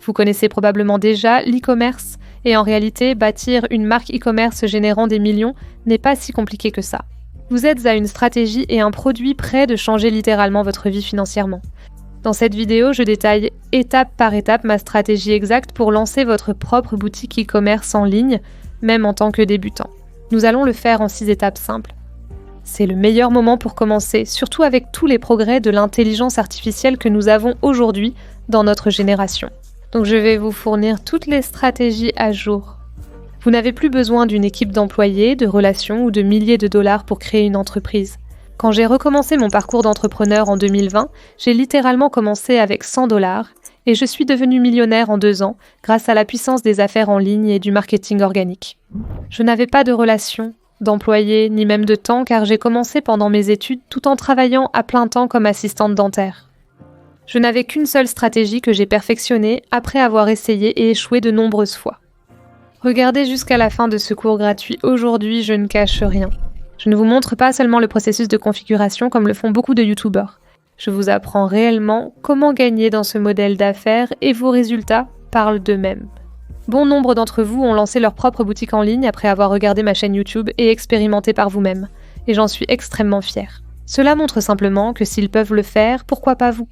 Vous connaissez probablement déjà l'e-commerce, et en réalité, bâtir une marque e-commerce générant des millions n'est pas si compliqué que ça. Vous êtes à une stratégie et un produit prêt de changer littéralement votre vie financièrement. Dans cette vidéo, je détaille étape par étape ma stratégie exacte pour lancer votre propre boutique e-commerce en ligne, même en tant que débutant. Nous allons le faire en 6 étapes simples. C'est le meilleur moment pour commencer, surtout avec tous les progrès de l'intelligence artificielle que nous avons aujourd'hui dans notre génération. Donc je vais vous fournir toutes les stratégies à jour. Vous n'avez plus besoin d'une équipe d'employés, de relations ou de milliers de dollars pour créer une entreprise. Quand j'ai recommencé mon parcours d'entrepreneur en 2020, j'ai littéralement commencé avec 100 dollars et je suis devenue millionnaire en 2 ans grâce à la puissance des affaires en ligne et du marketing organique. Je n'avais pas de relations, d'employés, ni même de temps car j'ai commencé pendant mes études tout en travaillant à plein temps comme assistante dentaire. Je n'avais qu'une seule stratégie que j'ai perfectionnée après avoir essayé et échoué de nombreuses fois. Regardez jusqu'à la fin de ce cours gratuit. Aujourd'hui, je ne cache rien. Je ne vous montre pas seulement le processus de configuration comme le font beaucoup de youtubeurs. Je vous apprends réellement comment gagner dans ce modèle d'affaires et vos résultats parlent d'eux-mêmes. Bon nombre d'entre vous ont lancé leur propre boutique en ligne après avoir regardé ma chaîne YouTube et expérimenté par vous-même. Et j'en suis extrêmement fière. Cela montre simplement que s'ils peuvent le faire, pourquoi pas vous ?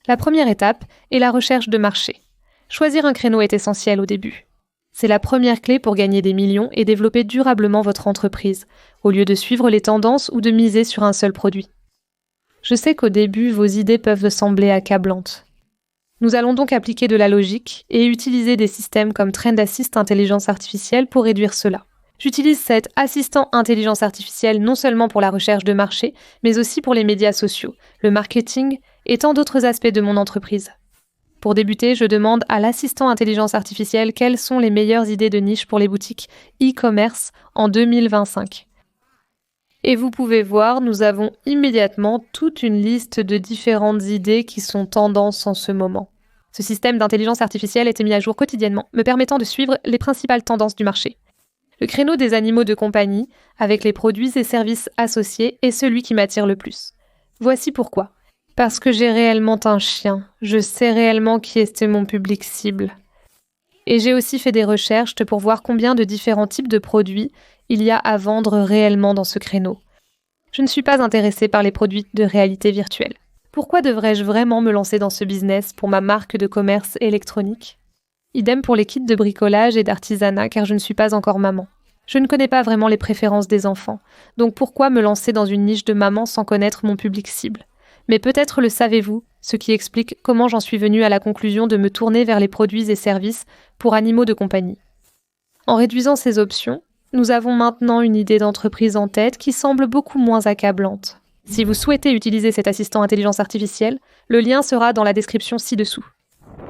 La première étape est la recherche de marché. Choisir un créneau est essentiel au début. C'est la première clé pour gagner des millions et développer durablement votre entreprise, au lieu de suivre les tendances ou de miser sur un seul produit. Je sais qu'au début, vos idées peuvent sembler accablantes. Nous allons donc appliquer de la logique et utiliser des systèmes comme Trend Assist Intelligence Artificielle pour réduire cela. J'utilise cet assistant intelligence artificielle non seulement pour la recherche de marché, mais aussi pour les médias sociaux, le marketing et tant d'autres aspects de mon entreprise. Pour débuter, je demande à l'assistant intelligence artificielle quelles sont les meilleures idées de niche pour les boutiques e-commerce en 2025. Et vous pouvez voir, nous avons immédiatement toute une liste de différentes idées qui sont tendances en ce moment. Ce système d'intelligence artificielle est mis à jour quotidiennement, me permettant de suivre les principales tendances du marché. Le créneau des animaux de compagnie, avec les produits et services associés, est celui qui m'attire le plus. Voici pourquoi. Parce que j'ai réellement un chien. Je sais réellement qui est mon public cible. Et j'ai aussi fait des recherches pour voir combien de différents types de produits il y a à vendre réellement dans ce créneau. Je ne suis pas intéressée par les produits de réalité virtuelle. Pourquoi devrais-je vraiment me lancer dans ce business pour ma marque de commerce électronique ? Idem pour les kits de bricolage et d'artisanat car je ne suis pas encore maman. Je ne connais pas vraiment les préférences des enfants, donc pourquoi me lancer dans une niche de maman sans connaître mon public cible ? Mais peut-être le savez-vous, ce qui explique comment j'en suis venue à la conclusion de me tourner vers les produits et services pour animaux de compagnie. En réduisant ces options, nous avons maintenant une idée d'entreprise en tête qui semble beaucoup moins accablante. Si vous souhaitez utiliser cet assistant intelligence artificielle, le lien sera dans la description ci-dessous.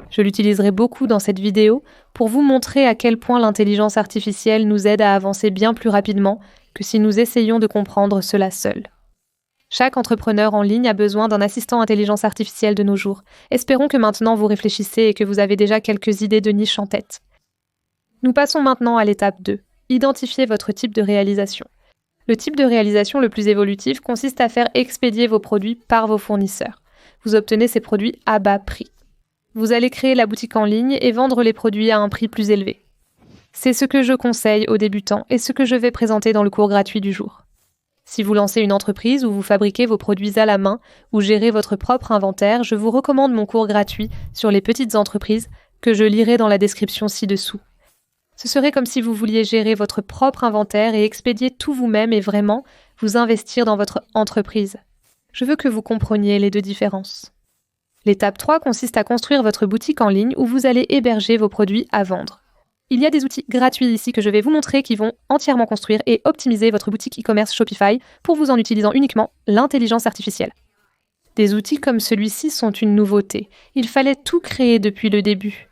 Je l'utiliserai beaucoup dans cette vidéo pour vous montrer à quel point l'intelligence artificielle nous aide à avancer bien plus rapidement que si nous essayions de comprendre cela seuls. Chaque entrepreneur en ligne a besoin d'un assistant intelligence artificielle de nos jours. Espérons que maintenant vous réfléchissez et que vous avez déjà quelques idées de niche en tête. Nous passons maintenant à l'étape 2. Identifiez votre type de réalisation. Le type de réalisation le plus évolutif consiste à faire expédier vos produits par vos fournisseurs. Vous obtenez ces produits à bas prix. Vous allez créer la boutique en ligne et vendre les produits à un prix plus élevé. C'est ce que je conseille aux débutants et ce que je vais présenter dans le cours gratuit du jour. Si vous lancez une entreprise où vous fabriquez vos produits à la main ou gérez votre propre inventaire, je vous recommande mon cours gratuit sur les petites entreprises que je lirai dans la description ci-dessous. Ce serait comme si vous vouliez gérer votre propre inventaire et expédier tout vous-même et vraiment vous investir dans votre entreprise. Je veux que vous compreniez les deux différences. L'étape 3 consiste à construire votre boutique en ligne où vous allez héberger vos produits à vendre. Il y a des outils gratuits ici que je vais vous montrer qui vont entièrement construire et optimiser votre boutique e-commerce Shopify pour vous en utilisant uniquement l'intelligence artificielle. Des outils comme celui-ci sont une nouveauté. Il fallait tout créer depuis le début.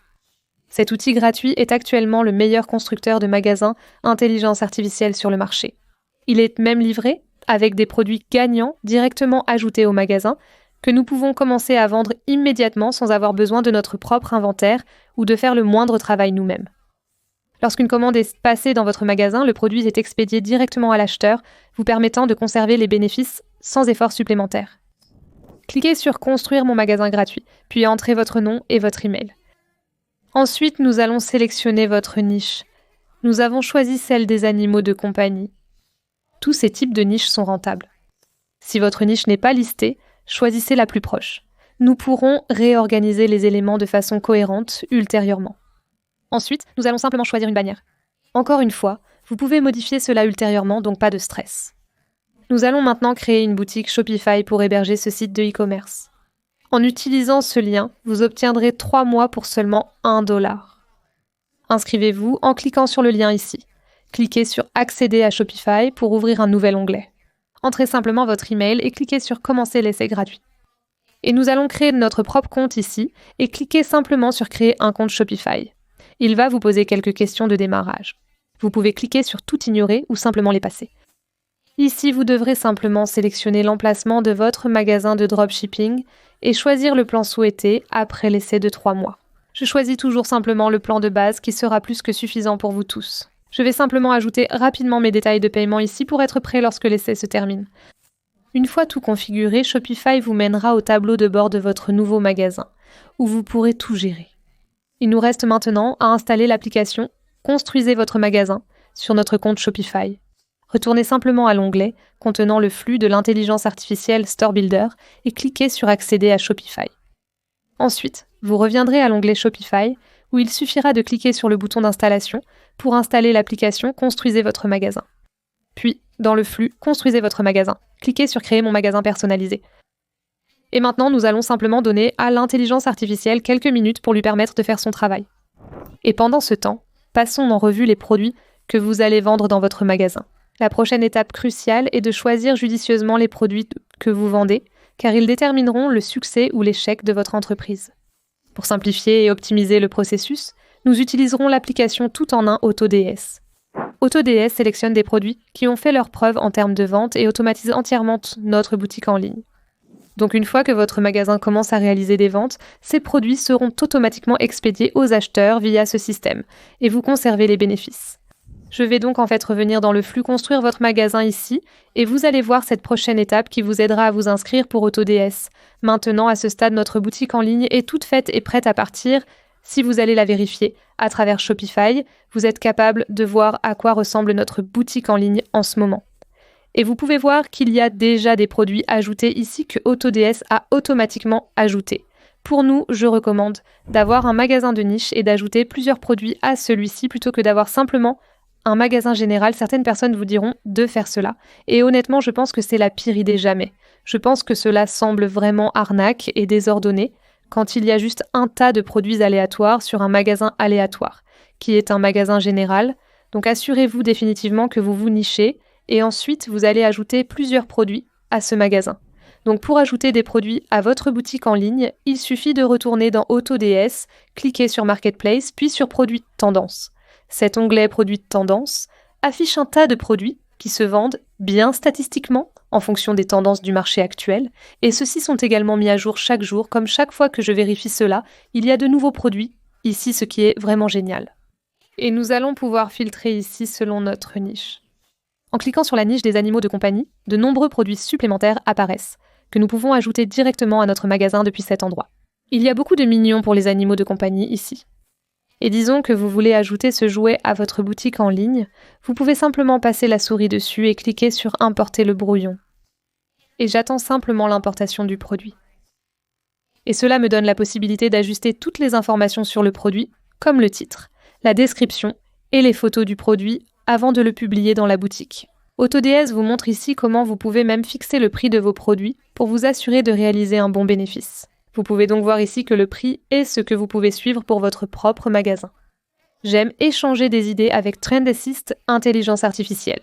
Cet outil gratuit est actuellement le meilleur constructeur de magasins intelligence artificielle sur le marché. Il est même livré avec des produits gagnants directement ajoutés au magasin que nous pouvons commencer à vendre immédiatement sans avoir besoin de notre propre inventaire ou de faire le moindre travail nous-mêmes. Lorsqu'une commande est passée dans votre magasin, le produit est expédié directement à l'acheteur, vous permettant de conserver les bénéfices sans effort supplémentaire. Cliquez sur « Construire mon magasin gratuit », puis entrez votre nom et votre email. Ensuite, nous allons sélectionner votre niche. Nous avons choisi celle des animaux de compagnie. Tous ces types de niches sont rentables. Si votre niche n'est pas listée, choisissez la plus proche. Nous pourrons réorganiser les éléments de façon cohérente ultérieurement. Ensuite, nous allons simplement choisir une bannière. Encore une fois, vous pouvez modifier cela ultérieurement, donc pas de stress. Nous allons maintenant créer une boutique Shopify pour héberger ce site de e-commerce. En utilisant ce lien, vous obtiendrez 3 mois pour seulement $1. Inscrivez-vous en cliquant sur le lien ici. Cliquez sur « Accéder à Shopify » pour ouvrir un nouvel onglet. Entrez simplement votre email et cliquez sur « Commencer l'essai gratuit ». Et nous allons créer notre propre compte ici et cliquez simplement sur « Créer un compte Shopify ». Il va vous poser quelques questions de démarrage. Vous pouvez cliquer sur « Tout ignorer » ou simplement les passer. Ici, vous devrez simplement sélectionner l'emplacement de votre magasin de dropshipping et choisir le plan souhaité après l'essai de 3 mois. Je choisis toujours simplement le plan de base qui sera plus que suffisant pour vous tous. Je vais simplement ajouter rapidement mes détails de paiement ici pour être prêt lorsque l'essai se termine. Une fois tout configuré, Shopify vous mènera au tableau de bord de votre nouveau magasin, où vous pourrez tout gérer. Il nous reste maintenant à installer l'application « Construisez votre magasin » sur notre compte Shopify. Retournez simplement à l'onglet contenant le flux de l'intelligence artificielle Store Builder et cliquez sur « Accéder à Shopify ». Ensuite, vous reviendrez à l'onglet Shopify où il suffira de cliquer sur le bouton d'installation pour installer l'application « Construisez votre magasin ». Puis, dans le flux « Construisez votre magasin », cliquez sur « Créer mon magasin personnalisé ». Et maintenant, nous allons simplement donner à l'intelligence artificielle quelques minutes pour lui permettre de faire son travail. Et pendant ce temps, passons en revue les produits que vous allez vendre dans votre magasin. La prochaine étape cruciale est de choisir judicieusement les produits que vous vendez, car ils détermineront le succès ou l'échec de votre entreprise. Pour simplifier et optimiser le processus, nous utiliserons l'application tout en un AutoDS. AutoDS sélectionne des produits qui ont fait leurs preuves en termes de vente et automatise entièrement notre boutique en ligne. Donc une fois que votre magasin commence à réaliser des ventes, ces produits seront automatiquement expédiés aux acheteurs via ce système, et vous conservez les bénéfices. Je vais donc en fait revenir dans le flux construire votre magasin ici, et vous allez voir cette prochaine étape qui vous aidera à vous inscrire pour AutoDS. Maintenant, à ce stade, notre boutique en ligne est toute faite et prête à partir. Si vous allez la vérifier à travers Shopify, vous êtes capable de voir à quoi ressemble notre boutique en ligne en ce moment. Et vous pouvez voir qu'il y a déjà des produits ajoutés ici que AutoDS a automatiquement ajoutés. Pour nous, je recommande d'avoir un magasin de niche et d'ajouter plusieurs produits à celui-ci plutôt que d'avoir simplement un magasin général. Certaines personnes vous diront de faire cela. Et honnêtement, je pense que c'est la pire idée jamais. Je pense que cela semble vraiment arnaque et désordonné quand il y a juste un tas de produits aléatoires sur un magasin aléatoire, qui est un magasin général. Donc assurez-vous définitivement que vous vous nichez et ensuite vous allez ajouter plusieurs produits à ce magasin. Donc pour ajouter des produits à votre boutique en ligne, il suffit de retourner dans AutoDS, cliquer sur Marketplace, puis sur Produits de tendance. Cet onglet Produits de tendance affiche un tas de produits qui se vendent bien statistiquement en fonction des tendances du marché actuel, et ceux-ci sont également mis à jour chaque jour. Comme chaque fois que je vérifie cela, il y a de nouveaux produits, ici ce qui est vraiment génial. Et nous allons pouvoir filtrer ici selon notre niche. En cliquant sur la niche des animaux de compagnie, de nombreux produits supplémentaires apparaissent, que nous pouvons ajouter directement à notre magasin depuis cet endroit. Il y a beaucoup de mignons pour les animaux de compagnie ici. Et disons que vous voulez ajouter ce jouet à votre boutique en ligne, vous pouvez simplement passer la souris dessus et cliquer sur « Importer le brouillon ». Et j'attends simplement l'importation du produit. Et cela me donne la possibilité d'ajuster toutes les informations sur le produit, comme le titre, la description et les photos du produit avant de le publier dans la boutique. AutoDS vous montre ici comment vous pouvez même fixer le prix de vos produits pour vous assurer de réaliser un bon bénéfice. Vous pouvez donc voir ici que le prix est ce que vous pouvez suivre pour votre propre magasin. J'aime échanger des idées avec Trend Assist Intelligence Artificielle.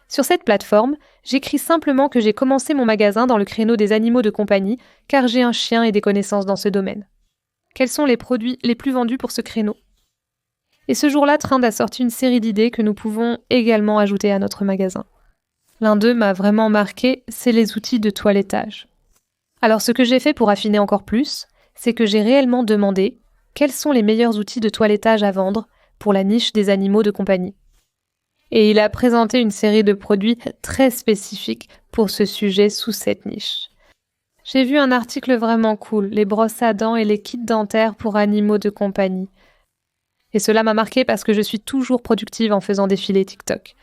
Sur cette plateforme, j'écris simplement que j'ai commencé mon magasin dans le créneau des animaux de compagnie car j'ai un chien et des connaissances dans ce domaine. Quels sont les produits les plus vendus pour ce créneau ? Et ce jour-là, Trend a sorti une série d'idées que nous pouvons également ajouter à notre magasin. L'un d'eux m'a vraiment marqué, c'est les outils de toilettage. Alors ce que j'ai fait pour affiner encore plus, c'est que j'ai réellement demandé quels sont les meilleurs outils de toilettage à vendre pour la niche des animaux de compagnie. Et il a présenté une série de produits très spécifiques pour ce sujet sous cette niche. J'ai vu un article vraiment cool, les brosses à dents et les kits dentaires pour animaux de compagnie. Et cela m'a marqué parce que je suis toujours productive en faisant défiler TikTok.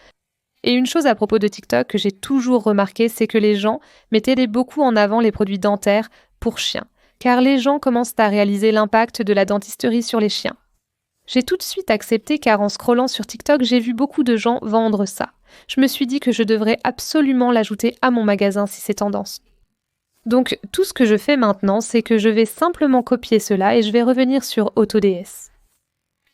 Et une chose à propos de TikTok que j'ai toujours remarqué, c'est que les gens mettaient beaucoup en avant les produits dentaires pour chiens, car les gens commencent à réaliser l'impact de la dentisterie sur les chiens. J'ai tout de suite accepté car en scrollant sur TikTok, j'ai vu beaucoup de gens vendre ça. Je me suis dit que je devrais absolument l'ajouter à mon magasin si c'est tendance. Donc tout ce que je fais maintenant, c'est que je vais simplement copier cela et je vais revenir sur AutoDS.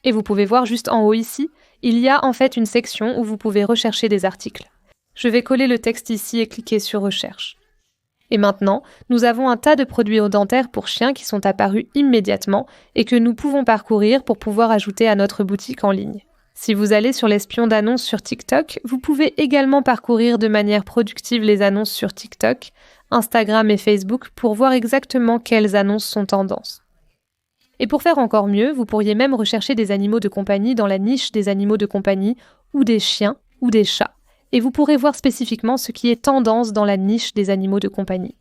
Et vous pouvez voir juste en haut ici, il y a en fait une section où vous pouvez rechercher des articles. Je vais coller le texte ici et cliquer sur Recherche. Et maintenant, nous avons un tas de produits dentaires pour chiens qui sont apparus immédiatement et que nous pouvons parcourir pour pouvoir ajouter à notre boutique en ligne. Si vous allez sur l'espion d'annonces sur TikTok, vous pouvez également parcourir de manière productive les annonces sur TikTok, Instagram et Facebook pour voir exactement quelles annonces sont tendances. Et pour faire encore mieux, vous pourriez même rechercher des animaux de compagnie dans la niche des animaux de compagnie ou des chiens ou des chats. Et vous pourrez voir spécifiquement ce qui est tendance dans la niche des animaux de compagnie.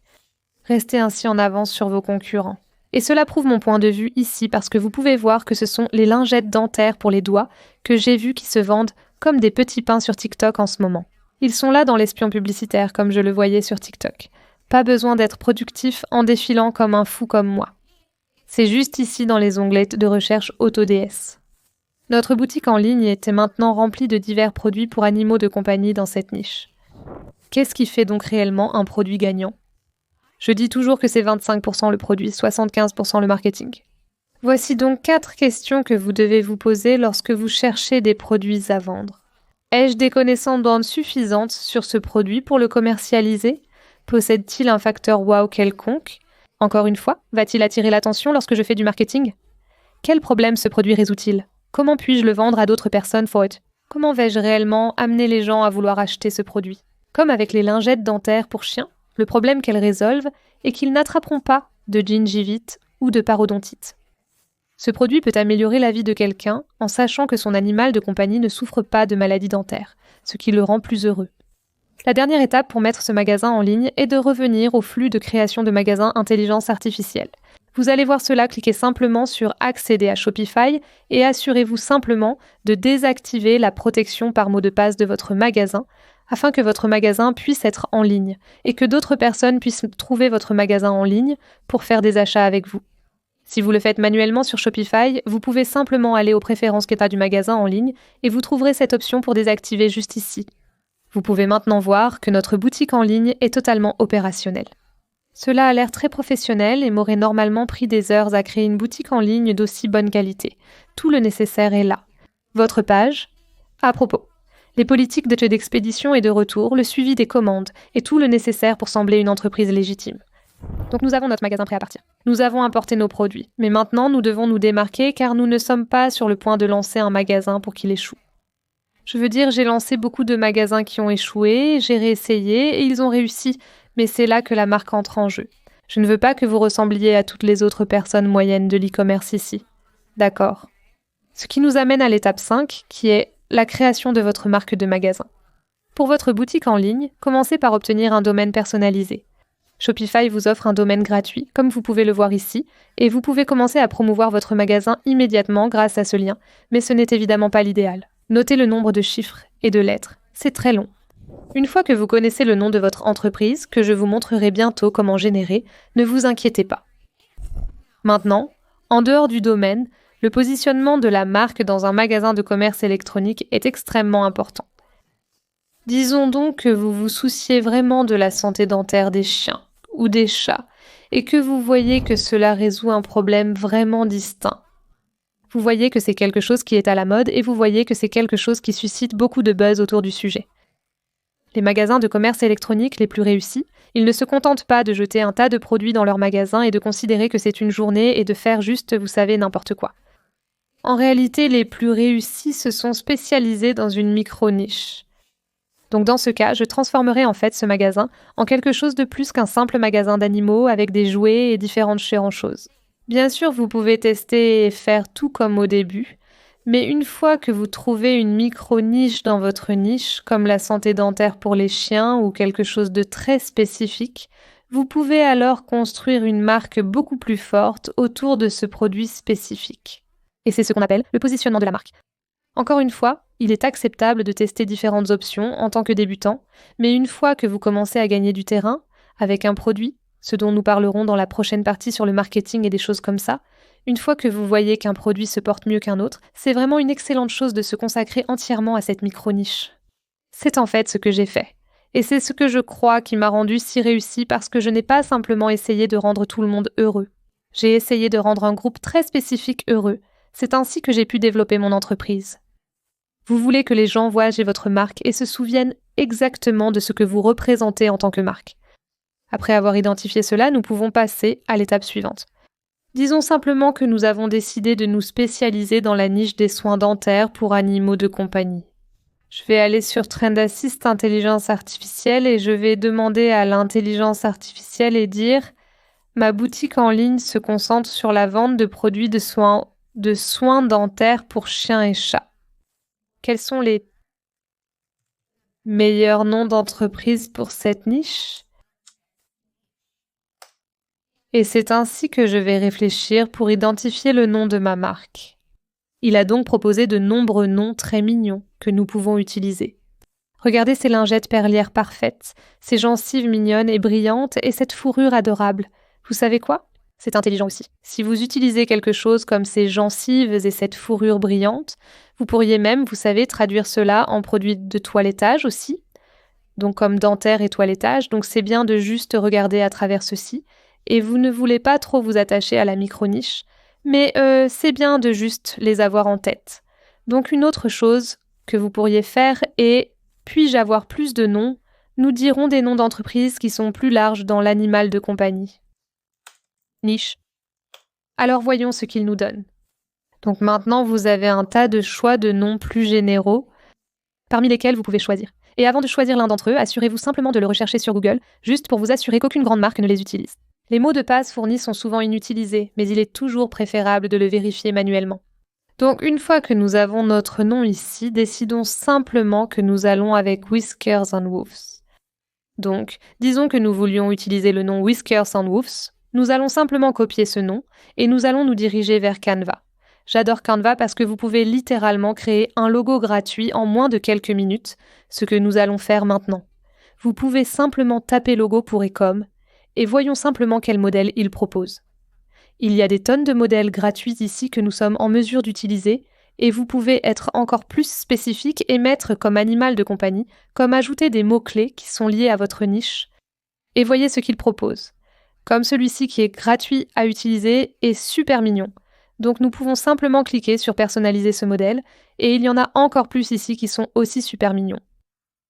Restez ainsi en avance sur vos concurrents. Et cela prouve mon point de vue ici parce que vous pouvez voir que ce sont les lingettes dentaires pour les doigts que j'ai vues qui se vendent comme des petits pains sur TikTok en ce moment. Ils sont là dans l'espion publicitaire comme je le voyais sur TikTok. Pas besoin d'être productif en défilant comme un fou comme moi. C'est juste ici dans les onglets de recherche AutoDS. Notre boutique en ligne était maintenant remplie de divers produits pour animaux de compagnie dans cette niche. Qu'est-ce qui fait donc réellement un produit gagnant ? Je dis toujours que c'est 25% le produit, 75% le marketing. Voici donc 4 questions que vous devez vous poser lorsque vous cherchez des produits à vendre. Ai-je des connaissances suffisantes sur ce produit pour le commercialiser ? Possède-t-il un facteur wow quelconque ? Encore une fois, va-t-il attirer l'attention lorsque je fais du marketing ? Quel problème ce produit résout-il ? Comment puis-je le vendre à d'autres personnes for it ? Comment vais-je réellement amener les gens à vouloir acheter ce produit ? Comme avec les lingettes dentaires pour chiens, le problème qu'elles résolvent est qu'ils n'attraperont pas de gingivite ou de parodontite. Ce produit peut améliorer la vie de quelqu'un en sachant que son animal de compagnie ne souffre pas de maladie dentaire, ce qui le rend plus heureux. La dernière étape pour mettre ce magasin en ligne est de revenir au flux de création de magasins intelligence artificielle. Vous allez voir cela, cliquez simplement sur « Accéder à Shopify » et assurez-vous simplement de désactiver la protection par mot de passe de votre magasin afin que votre magasin puisse être en ligne et que d'autres personnes puissent trouver votre magasin en ligne pour faire des achats avec vous. Si vous le faites manuellement sur Shopify, vous pouvez simplement aller aux préférences qu'état du magasin en ligne et vous trouverez cette option pour désactiver juste ici. Vous pouvez maintenant voir que notre boutique en ligne est totalement opérationnelle. Cela a l'air très professionnel et m'aurait normalement pris des heures à créer une boutique en ligne d'aussi bonne qualité. Tout le nécessaire est là. Votre page. À propos, les politiques d'expédition et de retour, le suivi des commandes et tout le nécessaire pour sembler une entreprise légitime. Donc nous avons notre magasin prêt à partir. Nous avons importé nos produits. Mais maintenant, nous devons nous démarquer car nous ne sommes pas sur le point de lancer un magasin pour qu'il échoue. Je veux dire, j'ai lancé beaucoup de magasins qui ont échoué, j'ai réessayé et ils ont réussi. Mais c'est là que la marque entre en jeu. Je ne veux pas que vous ressembliez à toutes les autres personnes moyennes de l'e-commerce ici. D'accord. Ce qui nous amène à l'étape 5, qui est la création de votre marque de magasin. Pour votre boutique en ligne, commencez par obtenir un domaine personnalisé. Shopify vous offre un domaine gratuit, comme vous pouvez le voir ici, et vous pouvez commencer à promouvoir votre magasin immédiatement grâce à ce lien, mais ce n'est évidemment pas l'idéal. Notez le nombre de chiffres et de lettres. C'est très long. Une fois que vous connaissez le nom de votre entreprise, que je vous montrerai bientôt comment générer, ne vous inquiétez pas. Maintenant, en dehors du domaine, le positionnement de la marque dans un magasin de commerce électronique est extrêmement important. Disons donc que vous vous souciez vraiment de la santé dentaire des chiens ou des chats et que vous voyez que cela résout un problème vraiment distinct. Vous voyez que c'est quelque chose qui est à la mode et vous voyez que c'est quelque chose qui suscite beaucoup de buzz autour du sujet. Les magasins de commerce électronique les plus réussis, ils ne se contentent pas de jeter un tas de produits dans leur magasin et de considérer que c'est une journée et de faire juste, vous savez, n'importe quoi. En réalité, les plus réussis se sont spécialisés dans une micro-niche. Donc dans ce cas, je transformerai en fait ce magasin en quelque chose de plus qu'un simple magasin d'animaux avec des jouets et différentes choses. Bien sûr, vous pouvez tester et faire tout comme au début, mais une fois que vous trouvez une micro-niche dans votre niche, comme la santé dentaire pour les chiens ou quelque chose de très spécifique, vous pouvez alors construire une marque beaucoup plus forte autour de ce produit spécifique. Et c'est ce qu'on appelle le positionnement de la marque. Encore une fois, il est acceptable de tester différentes options en tant que débutant, mais une fois que vous commencez à gagner du terrain, avec un produit, ce dont nous parlerons dans la prochaine partie sur le marketing et des choses comme ça, une fois que vous voyez qu'un produit se porte mieux qu'un autre, c'est vraiment une excellente chose de se consacrer entièrement à cette micro-niche. C'est en fait ce que j'ai fait. Et c'est ce que je crois qui m'a rendu si réussi parce que je n'ai pas simplement essayé de rendre tout le monde heureux. J'ai essayé de rendre un groupe très spécifique heureux. C'est ainsi que j'ai pu développer mon entreprise. Vous voulez que les gens voient votre marque et se souviennent exactement de ce que vous représentez en tant que marque. Après avoir identifié cela, nous pouvons passer à l'étape suivante. Disons simplement que nous avons décidé de nous spécialiser dans la niche des soins dentaires pour animaux de compagnie. Je vais aller sur Trend Assist Intelligence Artificielle et je vais demander à l'intelligence artificielle et dire « Ma boutique en ligne se concentre sur la vente de produits de soins dentaires pour chiens et chats. Quels sont les meilleurs noms d'entreprise pour cette niche ?» Et c'est ainsi que je vais réfléchir pour identifier le nom de ma marque. Il a donc proposé de nombreux noms très mignons que nous pouvons utiliser. Regardez ces lingettes perlières parfaites, ces gencives mignonnes et brillantes et cette fourrure adorable. Vous savez quoi ? C'est intelligent aussi. Si vous utilisez quelque chose comme ces gencives et cette fourrure brillante, vous pourriez même, vous savez, traduire cela en produit de toilettage aussi, donc comme dentaire et toilettage, donc c'est bien de juste regarder à travers ceci, et vous ne voulez pas trop vous attacher à la micro-niche, mais c'est bien de juste les avoir en tête. Donc une autre chose que vous pourriez faire est, puis-je avoir plus de noms ? Nous dirons des noms d'entreprises qui sont plus larges dans l'animal de compagnie. Niche. Alors voyons ce qu'il nous donne. Donc maintenant, vous avez un tas de choix de noms plus généraux, parmi lesquels vous pouvez choisir. Et avant de choisir l'un d'entre eux, assurez-vous simplement de le rechercher sur Google, juste pour vous assurer qu'aucune grande marque ne les utilise. Les mots de passe fournis sont souvent inutilisés, mais il est toujours préférable de le vérifier manuellement. Donc une fois que nous avons notre nom ici, décidons simplement que nous allons avec Whiskers and Woofs. Donc, disons que nous voulions utiliser le nom Whiskers and Woofs, nous allons simplement copier ce nom et nous allons nous diriger vers Canva. J'adore Canva parce que vous pouvez littéralement créer un logo gratuit en moins de quelques minutes, ce que nous allons faire maintenant. Vous pouvez simplement taper logo pour Ecom et voyons simplement quel modèle il propose. Il y a des tonnes de modèles gratuits ici que nous sommes en mesure d'utiliser et vous pouvez être encore plus spécifique et mettre comme animal de compagnie, comme ajouter des mots-clés qui sont liés à votre niche. Et voyez ce qu'il propose. Comme celui-ci qui est gratuit à utiliser et super mignon. Donc nous pouvons simplement cliquer sur personnaliser ce modèle et il y en a encore plus ici qui sont aussi super mignons.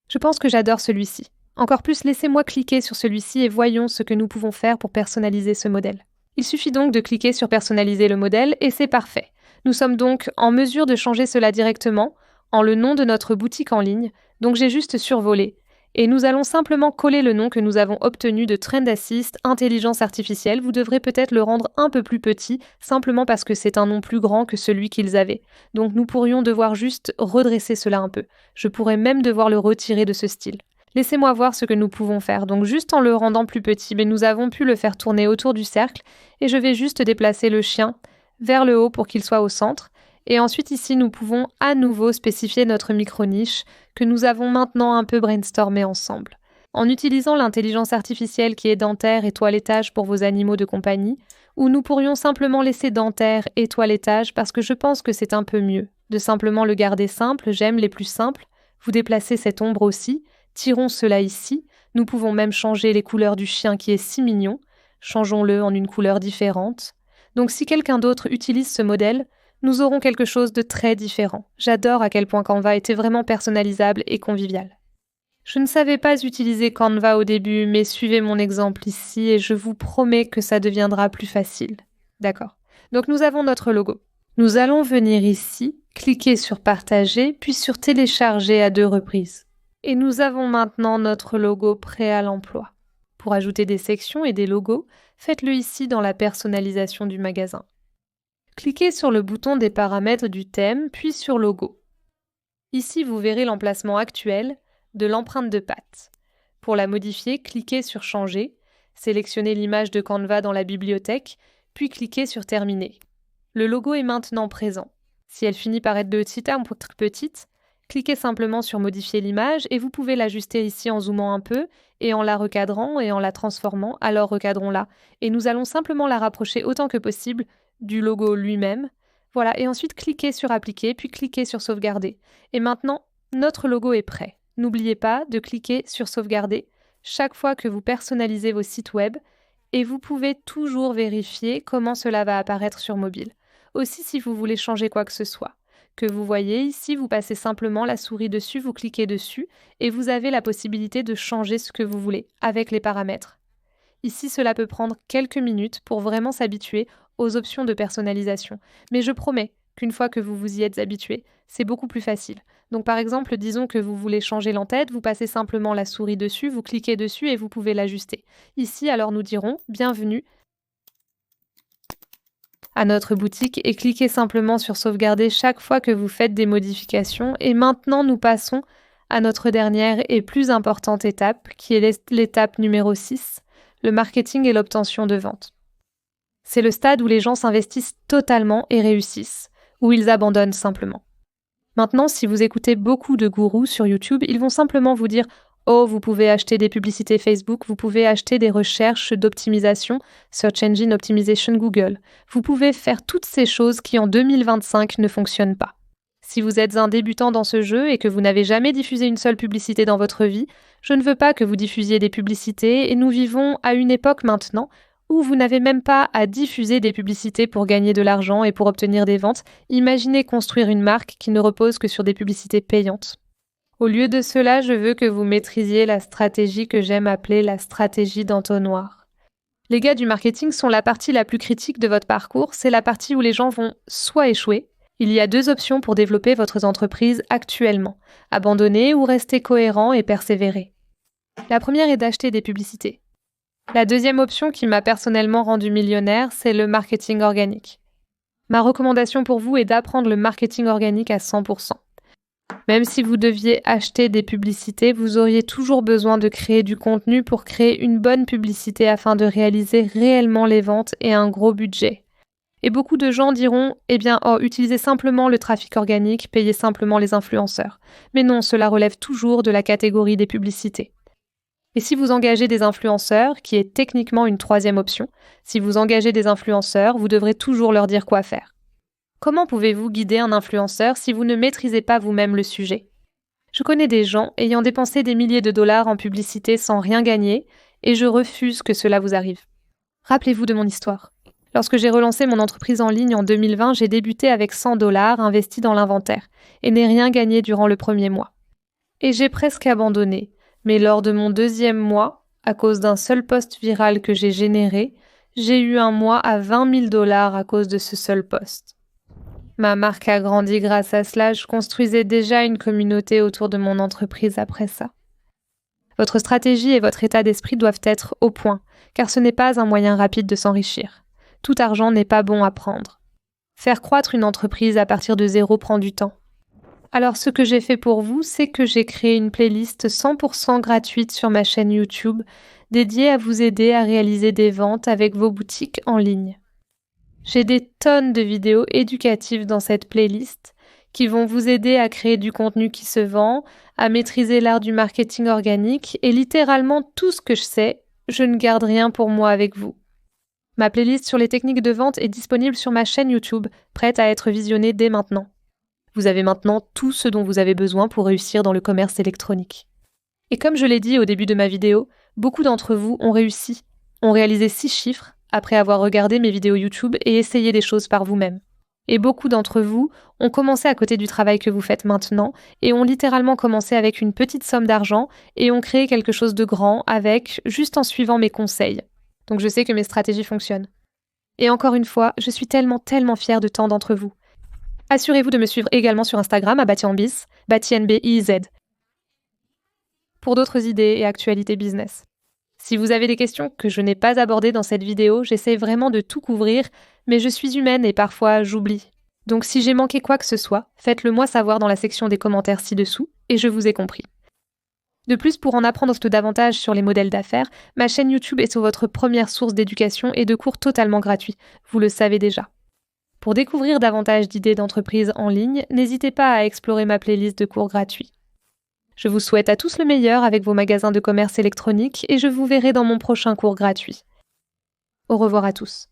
Je pense que j'adore celui-ci. Encore plus, laissez-moi cliquer sur celui-ci et voyons ce que nous pouvons faire pour personnaliser ce modèle. Il suffit donc de cliquer sur personnaliser le modèle et c'est parfait. Nous sommes donc en mesure de changer cela directement en le nom de notre boutique en ligne, donc j'ai juste survolé. Et nous allons simplement coller le nom que nous avons obtenu de Trend Assist Intelligence Artificielle. Vous devrez peut-être le rendre un peu plus petit, simplement parce que c'est un nom plus grand que celui qu'ils avaient. Donc nous pourrions devoir juste redresser cela un peu. Je pourrais même devoir le retirer de ce style. Laissez-moi voir ce que nous pouvons faire. Donc juste en le rendant plus petit, mais nous avons pu le faire tourner autour du cercle et je vais juste déplacer le chien vers le haut pour qu'il soit au centre. Et ensuite ici, nous pouvons à nouveau spécifier notre micro-niche que nous avons maintenant un peu brainstormé ensemble. En utilisant l'intelligence artificielle qui est dentaire et toilettage pour vos animaux de compagnie, ou nous pourrions simplement laisser dentaire et toilettage parce que je pense que c'est un peu mieux. De simplement le garder simple, j'aime les plus simples. Vous déplacez cette ombre aussi. Tirons cela ici, nous pouvons même changer les couleurs du chien qui est si mignon, changeons-le en une couleur différente. Donc si quelqu'un d'autre utilise ce modèle, nous aurons quelque chose de très différent. J'adore à quel point Canva était vraiment personnalisable et convivial. Je ne savais pas utiliser Canva au début, mais suivez mon exemple ici et je vous promets que ça deviendra plus facile. D'accord. Donc nous avons notre logo. Nous allons venir ici, cliquer sur partager, puis sur télécharger à 2 reprises. Et nous avons maintenant notre logo prêt à l'emploi. Pour ajouter des sections et des logos, faites-le ici dans la personnalisation du magasin. Cliquez sur le bouton des paramètres du thème, puis sur Logo. Ici, vous verrez l'emplacement actuel de l'empreinte de patte. Pour la modifier, cliquez sur Changer, sélectionnez l'image de Canva dans la bibliothèque, puis cliquez sur Terminer. Le logo est maintenant présent. Si elle finit par être petite ou petite, cliquez simplement sur modifier l'image et vous pouvez l'ajuster ici en zoomant un peu et en la recadrant et en la transformant, alors recadrons-la. Et nous allons simplement la rapprocher autant que possible du logo lui-même. Voilà, et ensuite cliquez sur appliquer, puis cliquez sur sauvegarder. Et maintenant, notre logo est prêt. N'oubliez pas de cliquer sur sauvegarder chaque fois que vous personnalisez vos sites web et vous pouvez toujours vérifier comment cela va apparaître sur mobile. Aussi si vous voulez changer quoi que ce soit. Que vous voyez ici, vous passez simplement la souris dessus, vous cliquez dessus et vous avez la possibilité de changer ce que vous voulez avec les paramètres. Ici, cela peut prendre quelques minutes pour vraiment s'habituer aux options de personnalisation. Mais je promets qu'une fois que vous vous y êtes habitué, c'est beaucoup plus facile. Donc par exemple, disons que vous voulez changer l'entête, vous passez simplement la souris dessus, vous cliquez dessus et vous pouvez l'ajuster. Ici, alors nous dirons « Bienvenue » à notre boutique et cliquez simplement sur sauvegarder chaque fois que vous faites des modifications. Et maintenant, nous passons à notre dernière et plus importante étape, qui est l'étape numéro 6, le marketing et l'obtention de ventes. C'est le stade où les gens s'investissent totalement et réussissent, où ils abandonnent simplement. Maintenant, si vous écoutez beaucoup de gourous sur YouTube, ils vont simplement vous dire « Oh, vous pouvez acheter des publicités Facebook, vous pouvez acheter des recherches d'optimisation, Search Engine Optimization Google. Vous pouvez faire toutes ces choses qui en 2025 ne fonctionnent pas. » Si vous êtes un débutant dans ce jeu et que vous n'avez jamais diffusé une seule publicité dans votre vie, je ne veux pas que vous diffusiez des publicités et nous vivons à une époque maintenant où vous n'avez même pas à diffuser des publicités pour gagner de l'argent et pour obtenir des ventes. Imaginez construire une marque qui ne repose que sur des publicités payantes. Au lieu de cela, je veux que vous maîtrisiez la stratégie que j'aime appeler la stratégie d'entonnoir. Les gars du marketing sont la partie la plus critique de votre parcours, c'est la partie où les gens vont soit échouer. Il y a 2 options pour développer votre entreprise actuellement, abandonner ou rester cohérent et persévérer. La première est d'acheter des publicités. La deuxième option qui m'a personnellement rendu millionnaire, c'est le marketing organique. Ma recommandation pour vous est d'apprendre le marketing organique à 100%. Même si vous deviez acheter des publicités, vous auriez toujours besoin de créer du contenu pour créer une bonne publicité afin de réaliser réellement les ventes et un gros budget. Et beaucoup de gens diront « utilisez simplement le trafic organique, payez simplement les influenceurs ». Mais non, cela relève toujours de la catégorie des publicités. Et si vous engagez des influenceurs, qui est techniquement une 3e option, si vous engagez des influenceurs, vous devrez toujours leur dire quoi faire. Comment pouvez-vous guider un influenceur si vous ne maîtrisez pas vous-même le sujet ? Je connais des gens ayant dépensé des milliers de dollars en publicité sans rien gagner, et je refuse que cela vous arrive. Rappelez-vous de mon histoire. Lorsque j'ai relancé mon entreprise en ligne en 2020, j'ai débuté avec 100 dollars investis dans l'inventaire, et n'ai rien gagné durant le premier mois. Et j'ai presque abandonné, mais lors de mon 2e mois, à cause d'un seul post viral que j'ai généré, j'ai eu un mois à 20 000 dollars à cause de ce seul post. Ma marque a grandi grâce à cela, je construisais déjà une communauté autour de mon entreprise après ça. Votre stratégie et votre état d'esprit doivent être au point, car ce n'est pas un moyen rapide de s'enrichir. Tout argent n'est pas bon à prendre. Faire croître une entreprise à partir de 0 prend du temps. Alors ce que j'ai fait pour vous, c'est que j'ai créé une playlist 100% gratuite sur ma chaîne YouTube, dédiée à vous aider à réaliser des ventes avec vos boutiques en ligne. J'ai des tonnes de vidéos éducatives dans cette playlist qui vont vous aider à créer du contenu qui se vend, à maîtriser l'art du marketing organique et littéralement tout ce que je sais, je ne garde rien pour moi avec vous. Ma playlist sur les techniques de vente est disponible sur ma chaîne YouTube, prête à être visionnée dès maintenant. Vous avez maintenant tout ce dont vous avez besoin pour réussir dans le commerce électronique. Et comme je l'ai dit au début de ma vidéo, beaucoup d'entre vous ont réussi, ont réalisé 6 chiffres après avoir regardé mes vidéos YouTube et essayé des choses par vous-même. Et beaucoup d'entre vous ont commencé à côté du travail que vous faites maintenant et ont littéralement commencé avec une petite somme d'argent et ont créé quelque chose de grand juste en suivant mes conseils. Donc je sais que mes stratégies fonctionnent. Et encore une fois, je suis tellement fière de tant d'entre vous. Assurez-vous de me suivre également sur Instagram à BatiAnBiz, BatiNBIZ, pour d'autres idées et actualités business. Si vous avez des questions que je n'ai pas abordées dans cette vidéo, j'essaie vraiment de tout couvrir, mais je suis humaine et parfois j'oublie. Donc si j'ai manqué quoi que ce soit, faites-le moi savoir dans la section des commentaires ci-dessous, et je vous ai compris. De plus, pour en apprendre davantage sur les modèles d'affaires, ma chaîne YouTube est votre première source d'éducation et de cours totalement gratuits, vous le savez déjà. Pour découvrir davantage d'idées d'entreprise en ligne, n'hésitez pas à explorer ma playlist de cours gratuits. Je vous souhaite à tous le meilleur avec vos magasins de commerce électronique et je vous verrai dans mon prochain cours gratuit. Au revoir à tous.